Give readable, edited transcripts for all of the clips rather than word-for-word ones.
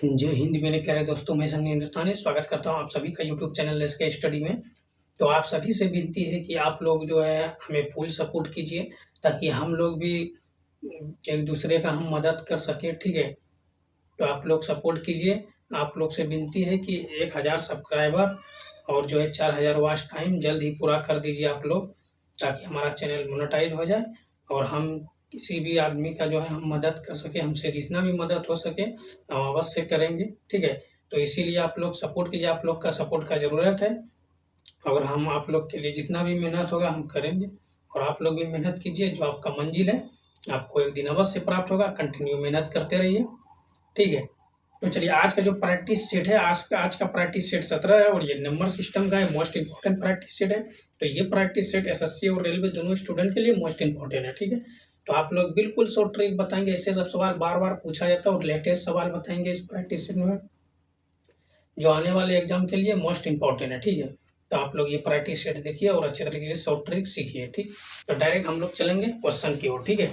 जय हिंद मेरे प्यारे दोस्तों, मैं सन्नी हिंदुस्तानी स्वागत करता हूँ आप सभी का YouTube channel let's get study में। तो आप सभी से विनती है कि आप लोग जो है हमें फुल सपोर्ट कीजिए ताकि हम लोग भी एक दूसरे का हम मदद कर सकें, ठीक है। तो आप लोग सपोर्ट कीजिए। आप लोग से विनती है कि 1000 सब्सक्राइबर और जो है 4000 वॉच टाइम जल्द ही पूरा कर दीजिए आप लोग, ताकि हमारा चैनल मोनेटाइज हो जाए और हम किसी भी आदमी का जो है हम मदद कर सकें। हमसे जितना भी मदद हो सके हम अवश्य करेंगे, ठीक है। तो इसीलिए आप लोग सपोर्ट कीजिए, आप लोग का सपोर्ट का ज़रूरत है और हम आप लोग के लिए जितना भी मेहनत होगा हम करेंगे। और आप लोग भी मेहनत कीजिए, जो आपका मंजिल है आपको एक दिन अवश्य प्राप्त होगा। कंटिन्यू मेहनत करते रहिए, ठीक है। तो चलिए आज का जो प्रैक्टिस सेट है, आज का प्रैक्टिस सेट 17 है और ये नंबर सिस्टम का है, मोस्ट इंपॉर्टेंट प्रैक्टिस सेट है। तो ये प्रैक्टिस सेट एसएससी और रेलवे दोनों स्टूडेंट के लिए मोस्ट इंपॉर्टेंट है, ठीक है। तो आप लोग बिल्कुल शॉर्ट ट्रिक बताएंगे, ऐसे सब सवाल बार बार पूछा जाता है और लेटेस्ट सवाल बताएंगे इस प्रैक्टिस सेट में, जो आने वाले एग्जाम के लिए मोस्ट इंपॉर्टेंट है, ठीक है। तो आप लोग ये प्रैक्टिस सेट देखिए और अच्छे तरीके से शॉर्ट ट्रिक सीखिए, ठीक। तो डायरेक्ट हम लोग चलेंगे क्वेश्चन की ओर, ठीक है,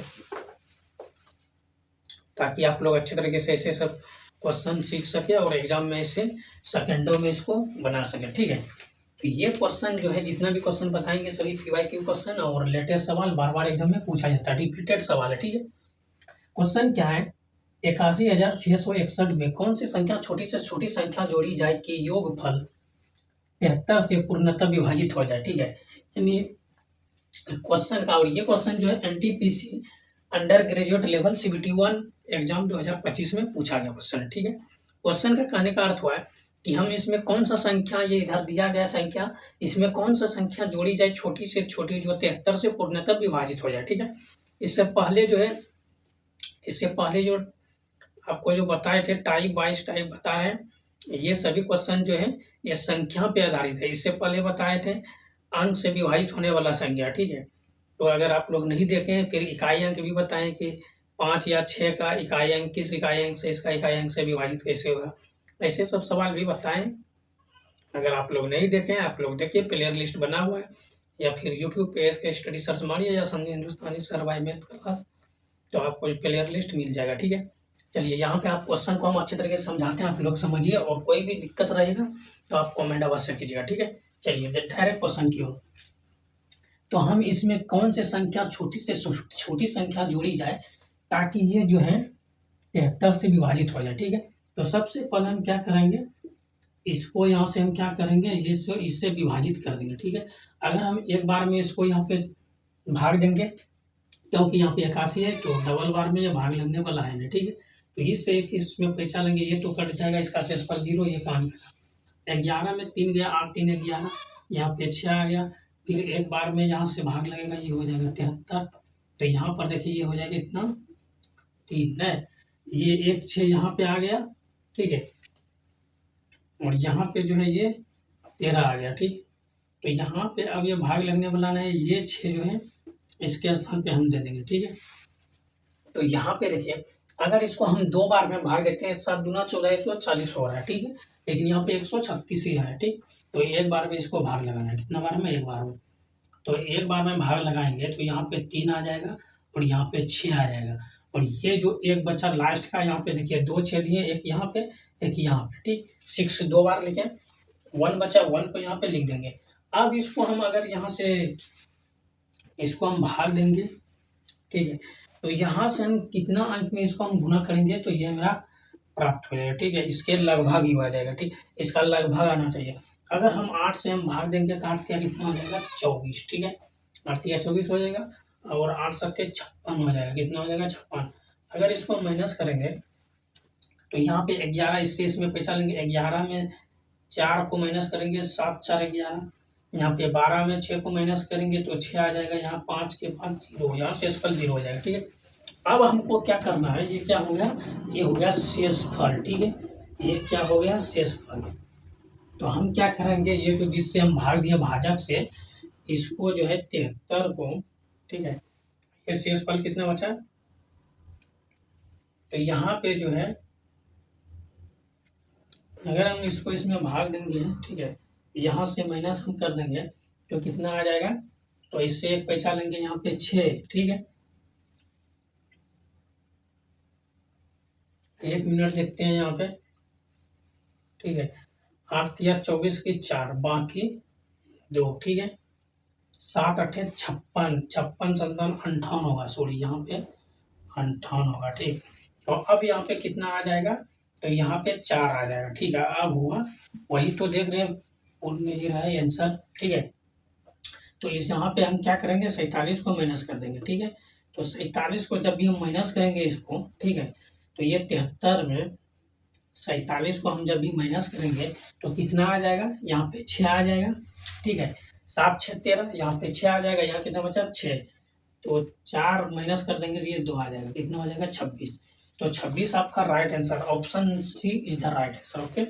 ताकि आप लोग अच्छे तरीके से ऐसे सब क्वेश्चन सीख सके और एग्जाम में ऐसे सेकंडों में इसको बना सके, ठीक है। तो ये क्वेश्चन जो है, जितना भी क्वेश्चन बताएंगे सभी पीवाईक्यू क्वेश्चन और लेटेस्ट सवाल बार बार एग्जाम में पूछा जाता है, रिपीटेड सवाल है, ठीक है। क्वेश्चन क्या है, 81,661 में कौन सी संख्या छोटी से छोटी संख्या जोड़ी जाए कि योगफल 73 से पूर्णतः विभाजित हो जाए, ठीक है। यानी क्वेश्चन का, और ये क्वेश्चन जो है NTPC under graduate level CBT1 exam 2025 में पूछा गया क्वेश्चन है, ठीक है। क्वेश्चन का कहने का अर्थ हुआ है कि हम इसमें कौन सा संख्या, ये इधर दिया गया संख्या, इसमें कौन सा संख्या जोड़ी जाए छोटी से छोटी जो 73 से पूर्णतः विभाजित हो जाए, ठीक है। इससे पहले जो आपको जो बताए थे टाइप वाइज टाइप बता रहे हैं, ये सभी क्वेश्चन जो है ये संख्या पे आधारित है। इससे पहले बताए थे अंक से विभाजित होने वाला संख्या, ठीक है। तो अगर आप लोग नहीं देखें, फिर इकाई अंक भी बताएं कि 5 या 6 का इकाई अंक किस इकाई अंक से, इसका इकाई अंक से विभाजित कैसे होगा, ऐसे सब सवाल भी बताएं। अगर आप लोग नहीं देखें, आप लोग देखिए, प्लेयर लिस्ट बना हुआ है, या फिर यूट्यूब पे इसके स्टडी सर्च मारिए या सन्नी हिंदुस्तानी सर बाय मैथ क्लास, तो आपको प्लेयर लिस्ट मिल जाएगा, ठीक है। चलिए यहाँ पे आप क्वेश्चन को हम अच्छे तरीके से समझाते हैं, आप लोग समझिए और कोई भी दिक्कत रहेगा तो आप कमेंट अवश्य कीजिएगा, ठीक है। चलिए डायरेक्ट क्वेश्चन की ओर। तो हम इसमें कौन से संख्या छोटी से छोटी संख्या जोड़ी जाए ताकि ये जो है 73 से विभाजित हो जाए, ठीक है। तो सबसे पहले हम क्या करेंगे, इसको यहाँ से हम क्या करेंगे, इससे विभाजित कर देंगे, ठीक है। अगर हम एक बार में इसको यहाँ पे भाग देंगे, क्योंकि यहाँ पे 81 है तो डबल बार में ये भाग लगने वाला है ना, ठीक है। तो इससे एक इसमें पैसा लेंगे, ये तो कट जाएगा, इसका शेषफल 0, ये कहानी का 11 में 3 गया, 8 3 11, यहाँ पे 6 आ गया, फिर एक बार में यहाँ से भाग लगेगा, ये हो जाएगा 73। तो यहाँ पर देखिए ये हो जाएगा इतना 3 है, ये 1 6 यहाँ पे आ गया, ठीक है। और यहाँ पे जो है ये 13 आ गया, ठीक। तो यहाँ पे अब ये भाग लगने वाला है, ये 6 जो है इसके स्थान पे हम दे देंगे, ठीक है। तो यहाँ पे देखिए, अगर इसको हम 2 बार में भाग देते हैं, 7 दूना 14 140 हो रहा है, ठीक है। लेकिन यहाँ पे 136 ही है, ठीक। तो एक बार में इसको भाग लगाना है, कितना बार में, एक बार में। तो एक बार में भाग लगाएंगे तो यहाँ पे 3 आ जाएगा और यहाँ पे 6 आ जाएगा, और ये जो एक बचा लास्ट का, यहाँ पे देखिए 2 6 दिए, एक यहाँ पे एक यहाँ पे, ठीक। 6 2 बार लिखे, 1 बचा, 1 को यहाँ पे लिख देंगे। अब इसको हम अगर यहाँ से इसको हम भाग देंगे, ठीक है। तो यहाँ से हम कितना अंक में इसको हम गुना करेंगे तो ये मेरा प्राप्त हो जाएगा, ठीक है। इसके लगभग ही आ जाएगा, ठीक। इसका लगभग आना चाहिए। अगर हम 8 से हम भाग देंगे तो 8 क्या कितना हो जाएगा, 24, ठीक है। 8 या 24 हो जाएगा और 8 7 56 हो जाएगा, कितना हो जाएगा, 56। अगर इसको माइनस करेंगे तो यहाँ पे 11, इससे इसमें पैसा लेंगे, 11 में 4 को माइनस करेंगे, 7 4 11, यहाँ पे 12 में 6 को माइनस करेंगे तो 6 आ जाएगा, यहाँ 5 के 5 0, यहाँ शेषफल 0 हो जाएगा, ठीक है। अब हमको क्या करना है, ये क्या हो गया, ये हो गया शेषफल, ठीक है। ये क्या हो गया, शेषफल। तो हम क्या करेंगे, ये जो जिससे हम भाग दिए भाजक से, इसको जो है 73 को, ठीक है, ये शेषफल कितना बचा, तो यहाँ पे जो है अगर हम इसको इसमें भाग देंगे, ठीक है, यहाँ से माइनस हम कर देंगे तो कितना आ जाएगा, तो इससे एक पैसा लेंगे, यहाँ पे 6, ठीक है। 1 मिनट देखते हैं यहाँ पे, ठीक है। 8 तिया 24 की 4 बाकी 2, ठीक है। 7 अट्ठे 56, 56 57 58 होगा, सॉरी यहाँ पे 58 होगा, ठीक। और अब यहाँ पे कितना आ जाएगा, तो यहाँ पे 4 आ जाएगा, ठीक है। अब हुआ वही तो देख रहे हैं, पूर्ण नहीं रहा है आंसर, ठीक है। तो इस यहाँ पे हम क्या करेंगे, 47 को माइनस कर देंगे, ठीक है। तो 47 को जब भी हम माइनस करेंगे इसको, ठीक है, तो ये 73 में 47 को हम जब भी माइनस करेंगे तो कितना आ जाएगा, यहाँ पे 6 आ जाएगा, ठीक है। 7 6 13, यहाँ पे 6 आ जाएगा, यहाँ कितना बचा 6, तो 4 माइनस कर देंगे तो ये 2 आ जाएगा, कितना हो जाएगा 26। तो 26 आपका right answer, option C is the right answer, okay.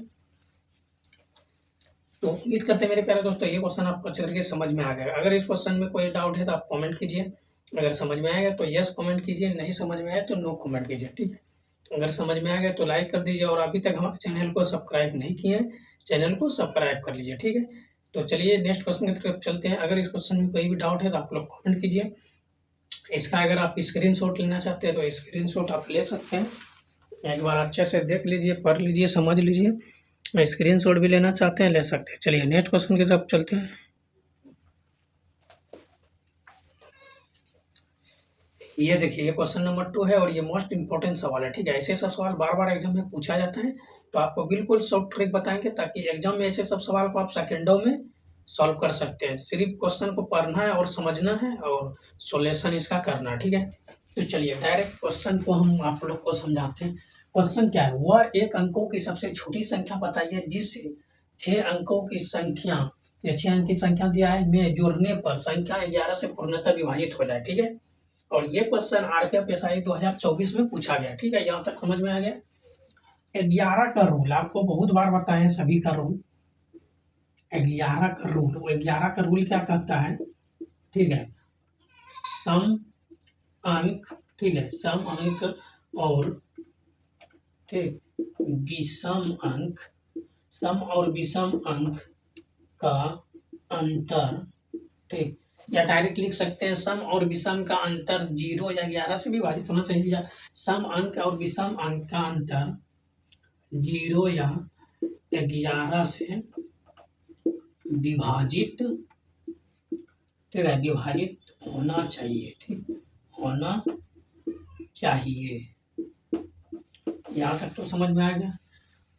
तो उम्मीद करते हैं मेरे प्यारे दोस्तों ये क्वेश्चन आपको अच्छे तरीके से समझ में आ गया। अगर इस क्वेश्चन में कोई डाउट है तो आप कमेंट कीजिए, अगर समझ में आएगा तो यस कमेंट कीजिए, नहीं समझ में आया तो नो कमेंट कीजिए, ठीक है। अगर समझ में आ गया तो लाइक कर दीजिए, और अभी तक हमारे चैनल को सब्सक्राइब नहीं किए हैं, चैनल को सब्सक्राइब कर लीजिए, ठीक है। तो चलिए नेक्स्ट क्वेश्चन की तरफ चलते हैं। अगर इस क्वेश्चन में कोई भी डाउट है तो आप लोग कमेंट कीजिए। इसका अगर आप स्क्रीनशॉट लेना चाहते हैं तो स्क्रीनशॉट आप ले सकते हैं, एक बार अच्छे से देख लीजिए, पढ़ लीजिए, समझ लीजिए। स्क्रीनशॉट भी लेना चाहते हैं ले सकते हैं। चलिए नेक्स्ट क्वेश्चन की तरफ चलते हैं। ये देखिए, ये क्वेश्चन नंबर 2 है और ये मोस्ट इंपॉर्टेंट सवाल है, ठीक है। ऐसे सब सवाल बार बार एग्जाम में पूछा जाता है, तो आपको बिल्कुल शॉर्ट ट्रिक बताएंगे ताकि एग्जाम में ऐसे सब सवाल को आप सेकेंडों में सॉल्व कर सकते हैं। सिर्फ क्वेश्चन को पढ़ना है और समझना है और सॉल्यूशन इसका करना है, ठीक है। तो चलिए डायरेक्ट क्वेश्चन को हम आप लोग को समझाते हैं। क्वेश्चन क्या है, वह एक अंकों की सबसे छोटी संख्या बताइए जिससे 6 अंकों की संख्या या 6 अंक की संख्या दिया है में जोड़ने पर संख्या 11 से पूर्णतः विभाजित हो जाए, ठीक है। और ये क्वेश्चन आरपीएफ 2024 में पूछा गया, ठीक है। यहाँ तक समझ में आ गया। 11 का रूल आपको बहुत बार बताए हैं, सभी का रूल 11 का रूल, 11 का रूल क्या कहता है, ठीक है। सम अंक, ठीक है, सम अंक और ठीक विषम अंक, सम और विषम अंक का अंतर, ठीक, या डायरेक्ट लिख सकते हैं सम और विषम का अंतर 0 या 11 से विभाजित होना चाहिए, या सम अंक और विषम अंक का अंतर 0 या 11 से विभाजित, ठीक है, विभाजित होना चाहिए, ठीक, होना चाहिए। यहाँ तक तो समझ में आ गया।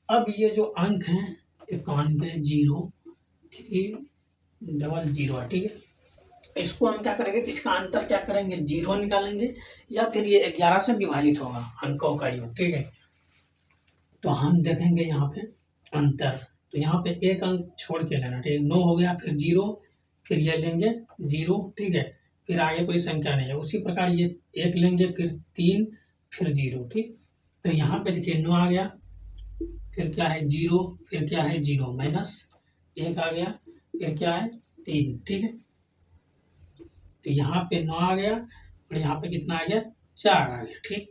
अब ये जो अंक हैं 91 0 3 0 ठीक है, इसको हम क्या करेंगे, इसका अंतर क्या करेंगे 0 निकालेंगे, या फिर ये 11 से विभाजित होगा अंकों का योग, ठीक है। तो हम देखेंगे यहाँ पे अंतर, तो यहाँ पे एक अंक छोड़ के लेना, ठीक है। 9 हो गया, फिर 0, फिर ये लेंगे 0, ठीक है, फिर आगे कोई संख्या नहीं है। उसी प्रकार ये 1 लेंगे, फिर 3, फिर 0, ठीक। तो यहाँ पे देखिए 9 आ गया, फिर क्या है 0, फिर क्या है 0 माइनस 1 आ गया, फिर क्या है 3, ठीक है। तो यहाँ पे 9 आ गया और यहाँ पे कितना आ गया 4 आ गया, ठीक।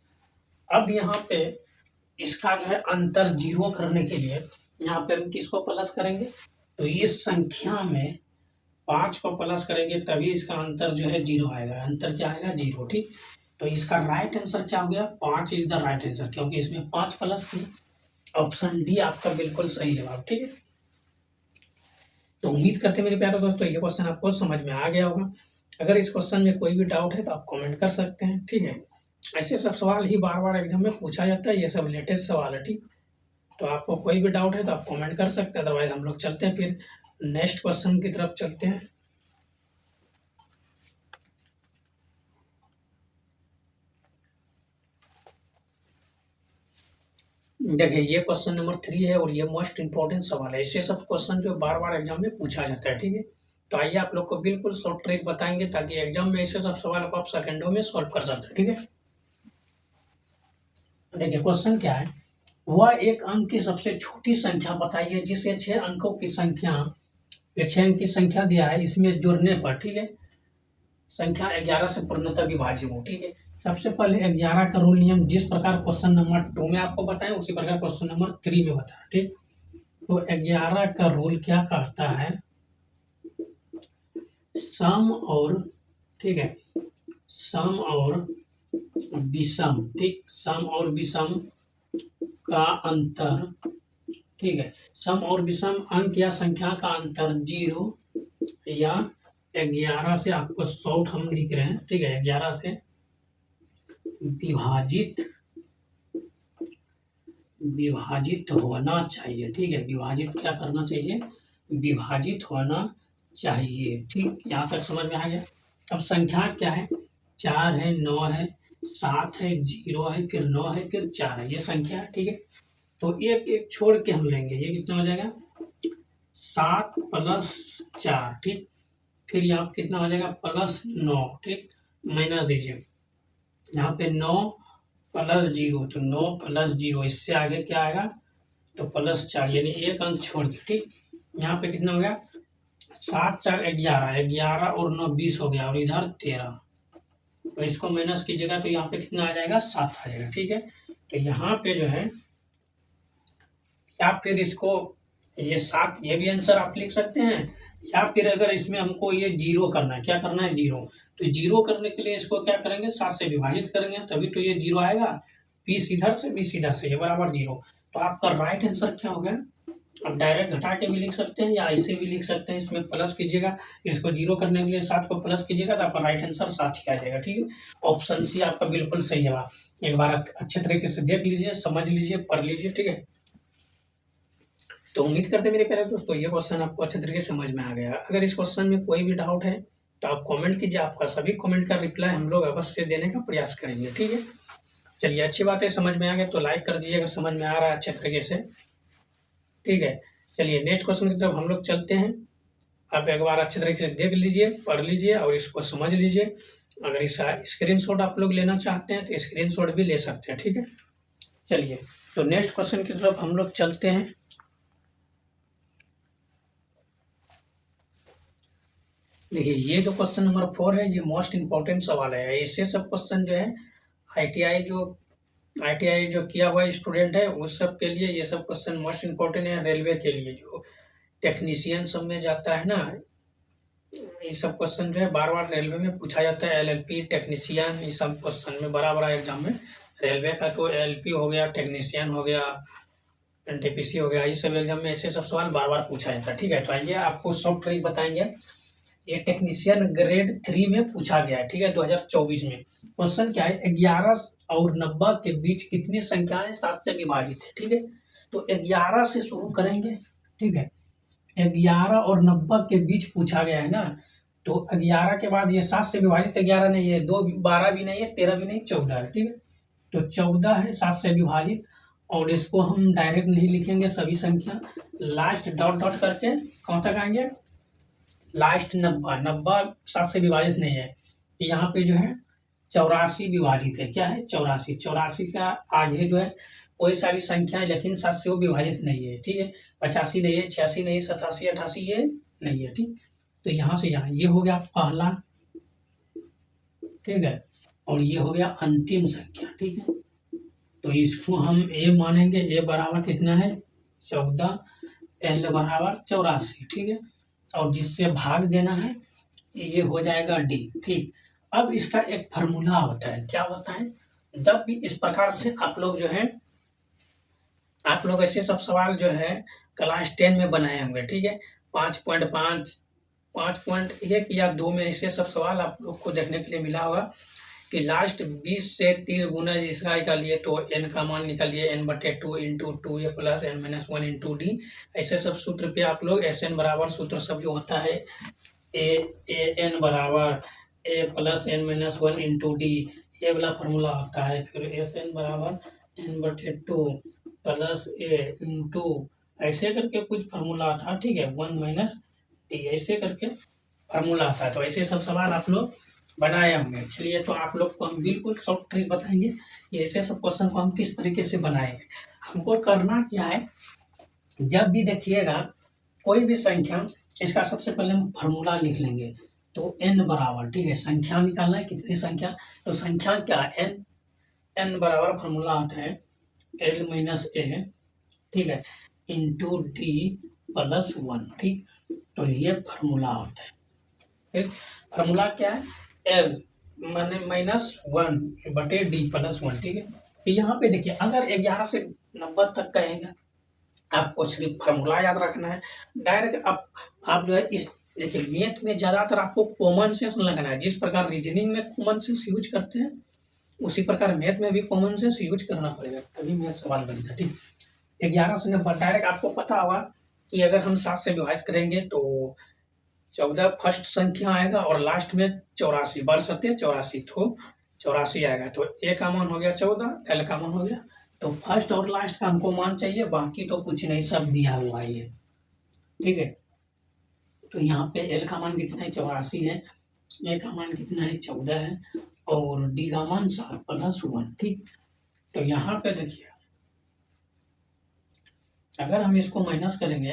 अब यहाँ पे इसका जो है अंतर 0 करने के लिए यहाँ पे हम किसको प्लस करेंगे, तो इस संख्या में 5 को प्लस करेंगे तभी इसका अंतर जो है 0 आएगा। अंतर क्या आएगा 0, ठीक। तो इसका राइट आंसर क्या हो गया, 5 इज द राइट आंसर, क्योंकि इसमें 5 प्लस की, ऑप्शन डी आपका बिल्कुल सही जवाब, ठीक है। तो उम्मीद करते हैं मेरे प्यारे दोस्तों ये क्वेश्चन आपको समझ में आ गया होगा। अगर इस क्वेश्चन में कोई भी डाउट है तो आप कमेंट कर सकते हैं, ठीक है। ऐसे सब सवाल ही बार बार एग्जाम में पूछा जाता है, ये सब लेटेस्ट सवाल है, ठीक। तो आपको कोई भी डाउट है तो आप कमेंट कर सकते हैं, अदरवाइज हम लोग चलते हैं फिर नेक्स्ट क्वेश्चन की तरफ चलते हैं। देखिए ये क्वेश्चन नंबर 3 है और ये मोस्ट इंपॉर्टेंट सवाल है। ऐसे सब क्वेश्चन जो बार बार एग्जाम में पूछा जाता है, ठीक है। तो आइए आप लोग को बिल्कुल शॉर्ट ट्रिक बताएंगे ताकि एग्जाम में ऐसे सब सवाल को आप सेकंडों में सॉल्व कर सकते हैं, ठीक है। देखिए क्वेश्चन क्या है, वह एक अंक की सबसे छोटी संख्या बताइए जिसे 6 अंकों की संख्या, 6 अंक की संख्या दिया है, इसमें जोड़ने पर, ठीक है, संख्या 11 से पूर्णतः विभाजित हो, ठीक है। सबसे पहले 11 का रूल नियम जिस प्रकार क्वेश्चन नंबर 2 में आपको बताएं उसी प्रकार क्वेश्चन नंबर 3 में बताया, ठीक। तो 11 का रूल क्या कहता है, सम और, ठीक है, सम और विषम, ठीक, सम और विषम का अंतर ठीक है। सम और विषम अंक या संख्या का अंतर 0 या 11 से, आपको शॉर्ट हम लिख रहे हैं, ठीक है, 11 से विभाजित विभाजित होना चाहिए। ठीक है, विभाजित क्या करना चाहिए, विभाजित होना चाहिए। ठीक, यहाँ तक समझ में आ गया। अब संख्या क्या है, 4 है, 9 है, 7 है, 0 है, फिर 9 है, फिर 4 है, ये संख्या है। ठीक है, तो एक एक छोड़ के हम लेंगे, ये कितना हो जाएगा 7 + 4। ठीक, फिर यहाँ पे कितना हो जाएगा +9। ठीक, माइनस दीजिए, यहाँ पे 9 + 0, तो 9 + 0, इससे आगे क्या आएगा, तो +4, यानी एक अंक छोड़ के। ठीक, यहाँ पे कितना हो गया 7 4 11, 11 और 9 20 हो गया, और इधर 13, तो इसको माइनस कीजिएगा तो यहाँ पे कितना आ जाएगा 7 आ जाएगा। ठीक है, तो यहाँ पे जो है, या फिर इसको ये 7, ये भी आंसर आप लिख सकते हैं, या फिर अगर इसमें हमको ये 0 करना है, क्या करना है 0, तो 0 करने के लिए इसको क्या करेंगे 7 से विभाजित करेंगे, तभी तो ये 0 आएगा। 20 इधर से 20 इधर से, ये बराबर 0। तो आपका राइट आंसर क्या हो गया, आप डायरेक्ट घटा के भी लिख सकते हैं या ऐसे भी लिख सकते हैं, इसमें प्लस कीजिएगा, इसको 0 करने के लिए 7 को प्लस कीजिएगा, तो आपका राइट आंसर 7 ही आ जाएगा। ठीक है, ऑप्शन सी आपका बिल्कुल सही जवाब। एक बार अच्छे तरीके से देख लीजिए, समझ लीजिए, पढ़ लीजिए। ठीक है, तो उम्मीद करते हैं मेरे प्यारे दोस्तों ये क्वेश्चन आपको अच्छे तरीके से समझ में आ गया। अगर इस क्वेश्चन में कोई भी डाउट है तो आप कमेंट कीजिए, आपका सभी कमेंट का रिप्लाई हम लोग अवश्य देने का प्रयास करेंगे। ठीक है, चलिए, अच्छी बात है, समझ में आ गया तो लाइक कर दीजिए अगर समझ में आ रहा है अच्छे तरीके से। ठीक है, चलिए नेक्स्ट क्वेश्चन की तरफ हम लोग चलते हैं। आप एक बार अच्छे तरीके से देख लीजिए, पढ़ लीजिए और इसको समझ लीजिए। अगर इसका स्क्रीनशॉट आप लोग लेना चाहते हैं तो स्क्रीनशॉट भी ले सकते हैं। ठीक है, चलिए, तो नेक्स्ट क्वेश्चन की तरफ हम लोग चलते हैं। देखिए, ये जो क्वेश्चन नंबर 4 है, ये मोस्ट इम्पोर्टेंट सवाल है। ऐसे सब क्वेश्चन जो है आईटीआई जो किया हुआ स्टूडेंट है उस सब के लिए ये सब क्वेश्चन मोस्ट इम्पोर्टेंट है। रेलवे के लिए जो टेक्नीशियन सब में जाता है ना, ये सब क्वेश्चन जो है बार बार रेलवे में पूछा जाता है। एलएलपी टेक्नीशियन, ये सब क्वेश्चन में बड़ा बड़ा एग्जाम में रेलवे का तो एलपी हो गया, टेक्नीशियन हो गया, एनटीपीसी हो गया, ये सब एग्जाम में ऐसे सब सवाल बार बार पूछा जाता है। ठीक है, तो आइए आपको शॉर्ट ट्रिक बताएंगे। ये टेक्नीशियन ग्रेड 3 में पूछा गया है। ठीक है, 2024 में क्वेश्चन क्या है, 11 और 90 के बीच कितनी संख्याएं 7 से विभाजित है। ठीक है, तो 11 से शुरू करेंगे। ठीक है, 11 और 90 के बीच पूछा गया है ना, तो 11 के बाद ये 7 से विभाजित 11 नहीं है, 2 12 भी नहीं है, 13 भी नहीं, 14 है। ठीक है, तो 14 है 7 से विभाजित, और इसको हम डायरेक्ट नहीं लिखेंगे सभी संख्या, लास्ट डॉट डॉट करके कहाँ तक आएंगे, लास्ट 90 7 से विभाजित नहीं है। यहाँ पे जो है 84 विभाजित है। क्या है 84, 84 का आगे जो है कोई सारी संख्या है लेकिन 7 से वो विभाजित नहीं है। ठीक है, 85 नहीं है, 86 नहीं है, 87 88 ये नहीं है। ठीक, तो यहाँ से यहाँ ये हो गया पहला। ठीक है, और ये हो गया अंतिम संख्या। ठीक है, तो इसको हम ए मानेंगे, ए बराबर कितना है 14, एल बराबर 84। ठीक है, और जिससे भाग देना है ये हो जाएगा डी। ठीक, अब इसका एक फार्मूला होता है, क्या होता है, जब भी इस प्रकार से आप लोग जो है, आप लोग ऐसे सब सवाल जो है क्लास 10 में बनाए होंगे। ठीक है, 5.5 5.1 या 2 में ऐसे सब सवाल आप लोग को देखने के लिए मिला होगा कि लास्ट 20 से 30 गुना इसका निकालिए तो n का मान निकालिए, n/2 into 2a plus n-1 into D. ऐसे सब सूत्र पे आप लोग एस एन बराबर सूत्र सब जो होता है एन बराबर ए प्लस n-1 इंटू डी, ये वाला फॉर्मूला होता है। फिर एस एन बराबर n/2 प्लस ए इंटू, ऐसे करके कुछ फार्मूला था। ठीक है, 1 - डी, ऐसे करके फार्मूला आता है। तो ऐसे सब सवाल आप लोग बनाए होंगे। चलिए, तो आप लोग को हम बिल्कुल शॉर्ट ट्रिक बताएंगे कि ऐसे सब क्वेश्चन को हम किस तरीके से बनाएंगे। हमको करना क्या है, जब भी देखिएगा कोई भी संख्या, इसका सबसे पहले हम फार्मूला लिख लेंगे। तो n बराबर, ठीक है, संख्या निकालना है कितनी संख्या, तो संख्या क्या है n बराबर फार्मूला आता है l - a, ठीक है, इंटू डी प्लस 1। ठीक, तो ये फार्मूला होता है। ठीक, फार्मूला क्या है, एल माने -1/d + 1। ठीक है, तो यहाँ पे देखिए अगर 11 से 90 तक कहेगा आपको सिर्फ फार्मूला याद रखना है। डायरेक्ट आप जो है इस देखिए मैथ में ज़्यादातर आपको कॉमन सेंस लगाना है। जिस प्रकार रीजनिंग में कॉमन सेंस यूज करते हैं, उसी प्रकार मैथ में भी कॉमन सेंस यूज करना पड़ेगा, तभी मैथ सवाल बनता है। ठीक, 11 से नंबर डायरेक्ट आपको पता होगा कि अगर हम 7 से विभाजित करेंगे तो 14 फर्स्ट संख्या आएगा और लास्ट में 84 बरसते 84 तो 84 आएगा। तो ए का मान हो गया 14, एल का मान हो गया। तो फर्स्ट और लास्ट का हमको मान चाहिए, बाकी तो कुछ नहीं, सब दिया हुआ है ये। ठीक है, तो यहाँ पे एल का मान कितना है 84 है, ए का मान कितना है 14 है और डी का मान 7 प्लस 1। ठीक, तो यहाँ पे देखिए अगर हम इसको माइनस करेंगे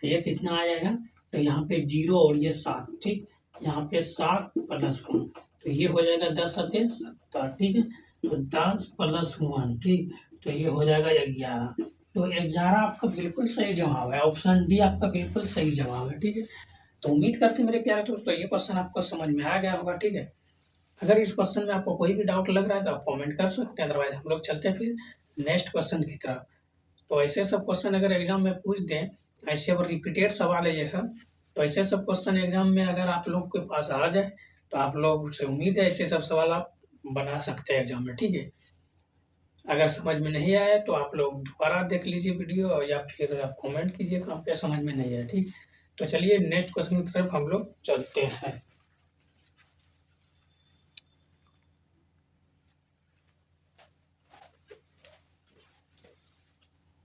ये कितना आ जाएगा, तो यहाँ पे 0 और ये 7। ठीक, यहाँ पे 7 प्लस 1 तो ये हो जाएगा 10 सत्ते 70। ठीक है, तो 10 प्लस 1, ठीक, तो ये हो जाएगा 11। तो 11 आपका बिल्कुल सही जवाब है, ऑप्शन डी आपका बिल्कुल सही जवाब है। ठीक है, तो उम्मीद करते हैं मेरे प्यारे दोस्तों ये क्वेश्चन आपको समझ में आ गया होगा। ठीक है, अगर इस क्वेश्चन में आपको कोई भी डाउट लग रहा है तो आप कमेंट कर सकते हैं, अदरवाइज हम लोग चलते हैं फिर नेक्स्ट क्वेश्चन की तरफ। तो ऐसे सब क्वेश्चन अगर एग्जाम में पूछ दें, ऐसे अब रिपीटेड सवाल है ये सब, तो ऐसे सब क्वेश्चन एग्जाम में अगर आप लोग के पास आ जाए तो आप लोग से उम्मीद है ऐसे सब सवाल आप बना सकते हैं एग्जाम में। ठीक है, अगर समझ में नहीं आया तो आप लोग दोबारा देख लीजिए वीडियो या फिर आप कमेंट कीजिए कहाँ पे समझ में नहीं आया। ठीक, तो चलिए नेक्स्ट क्वेश्चन की तरफ हम लोग चलते हैं।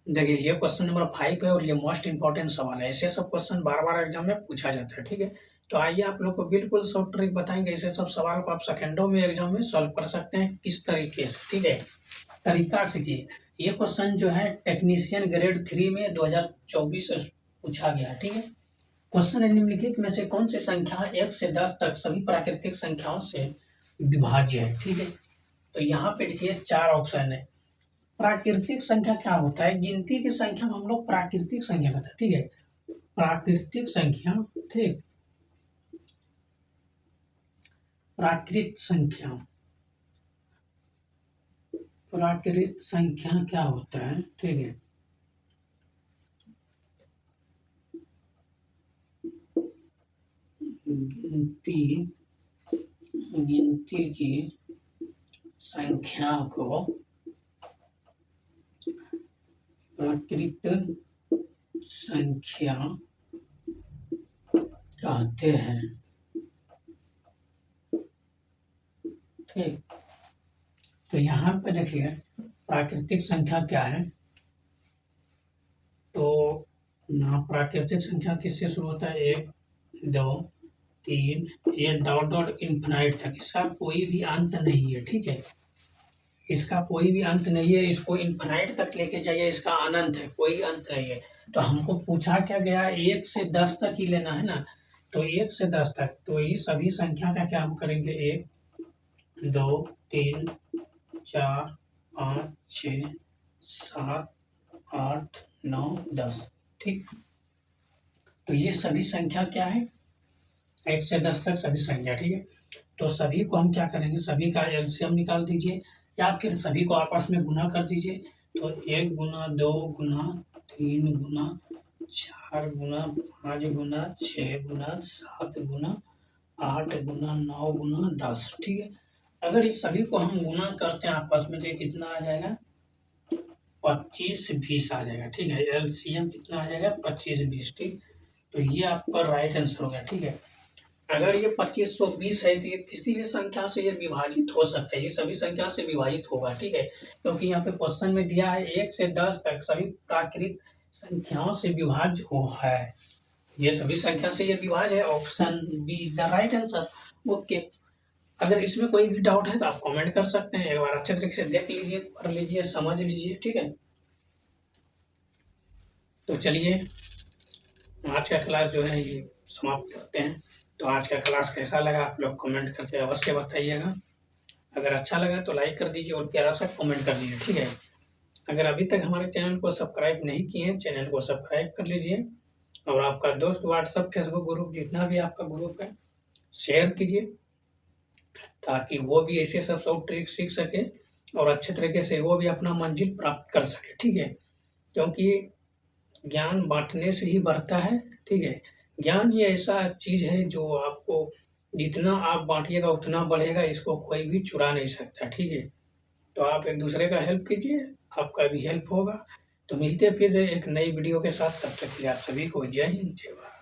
देखिए ये क्वेश्चन नंबर 5 है और ये मोस्ट इंपॉर्टेंट सवाल है। ऐसे सब क्वेश्चन बार-बार एग्जाम में पूछा जाता है। ठीक है, तो आइए आप लोग को बिल्कुल शॉर्ट ट्रिक बताएंगे, ऐसे सब सवाल को आप सेकंडों में एग्जाम में सॉल्व कर सकते हैं किस तरीके से। ठीक है, तरीका सीखिए। ये क्वेश्चन जो है टेक्नीशियन ग्रेड 3 में 2024 से पूछा गया है। ठीक है, क्वेश्चन है निम्नलिखित में से कौन सी संख्या 1 से 10 तक सभी प्राकृतिक संख्याओं से विभाज्य है। ठीक है, तो यहाँ पे देखिए 4 ऑप्शन है। प्राकृतिक संख्या क्या होता है, गिनती की संख्या में हम लोग प्राकृतिक संख्या कहते हैं। ठीक है, प्राकृतिक संख्या, ठीक, प्राकृत संख्या, प्राकृत संख्या क्या होता है। ठीक है, गिनती गिनती की संख्या को प्राकृत संख्या कहते हैं। ठीक, तो यहाँ पे देखिए प्राकृतिक संख्या क्या है, तो ना प्राकृतिक संख्या किससे शुरू होता है, 1 2 3, ये डॉट डॉट इन्फिनाइट तक, इसका कोई भी अंत नहीं है। ठीक है, इसका कोई भी अंत नहीं है, इसको इन्फिनाइट तक लेके जाइए, इसका अनंत है, कोई अंत नहीं है। तो हमको पूछा क्या गया, 1 से 10 तक ही लेना है ना, तो 1 से 10 तक, तो ये सभी संख्या का क्या हम करेंगे, 1 2 3 4 5 6 7 8 9 10। ठीक, तो ये सभी संख्या क्या है, 1 से 10 तक सभी संख्या। ठीक है, तो सभी को हम क्या करेंगे, सभी का एलसीएम निकाल दीजिए या फिर सभी को आपस में गुना कर दीजिए। तो 1 गुना 2 गुना 3 गुना 4 गुना 5 गुना 6 गुना 7 गुना 8 गुना 9 गुना 10। ठीक है, अगर इस सभी को हम गुना करते हैं आपस में तो ये कितना आ जाएगा, 25 20 आ जाएगा। ठीक है, एलसीएम कितना आ जाएगा, 25 20। ठीक, तो ये आपका राइट आंसर हो गया। ठीक है, अगर ये 2520 है तो ये किसी भी संख्या से ये विभाजित हो सकता है, ये सभी संख्या से विभाजित होगा। ठीक है, क्योंकि यहाँ पे क्वेश्चन में दिया है 1 से 10 तक सभी प्राकृतिक संख्याओं से विभाज्य हो है, ये सभी संख्या से ये विभाज्य है, option B is the right answer. Okay, अगर इसमें कोई भी डाउट है तो आप कमेंट कर सकते हैं, एक बार अच्छे तरीके से देख लीजिए, पढ़ लीजिए, समझ लीजिए। ठीक है, तो चलिए आज का क्लास जो है ये समाप्त करते हैं। तो आज का क्लास कैसा लगा आप लोग कमेंट करके अवश्य बताइएगा। अगर अच्छा लगा तो लाइक कर दीजिए और प्यारा सा कमेंट कर दीजिए। ठीक है, अगर अभी तक हमारे चैनल को सब्सक्राइब नहीं किए हैं, चैनल को सब्सक्राइब कर लीजिए और आपका दोस्त व्हाट्सएप फेसबुक ग्रुप जितना भी आपका ग्रुप है शेयर कीजिए, ताकि वो भी ऐसे सब ट्रिक सीख सके और अच्छे तरीके से वो भी अपना मंजिल प्राप्त कर सके। ठीक है, क्योंकि ज्ञान बाँटने से ही बढ़ता है, ठीक है? ज्ञान ही ऐसा चीज़ है जो आपको जितना आप बाँटिएगा उतना बढ़ेगा, इसको कोई भी चुरा नहीं सकता, ठीक है? तो आप एक-दूसरे का हेल्प कीजिए, आपका भी हेल्प होगा। तो मिलते हैं फिर एक नई वीडियो के साथ, तब तक के लिए आप सभी को जय हिंद, जय भारत।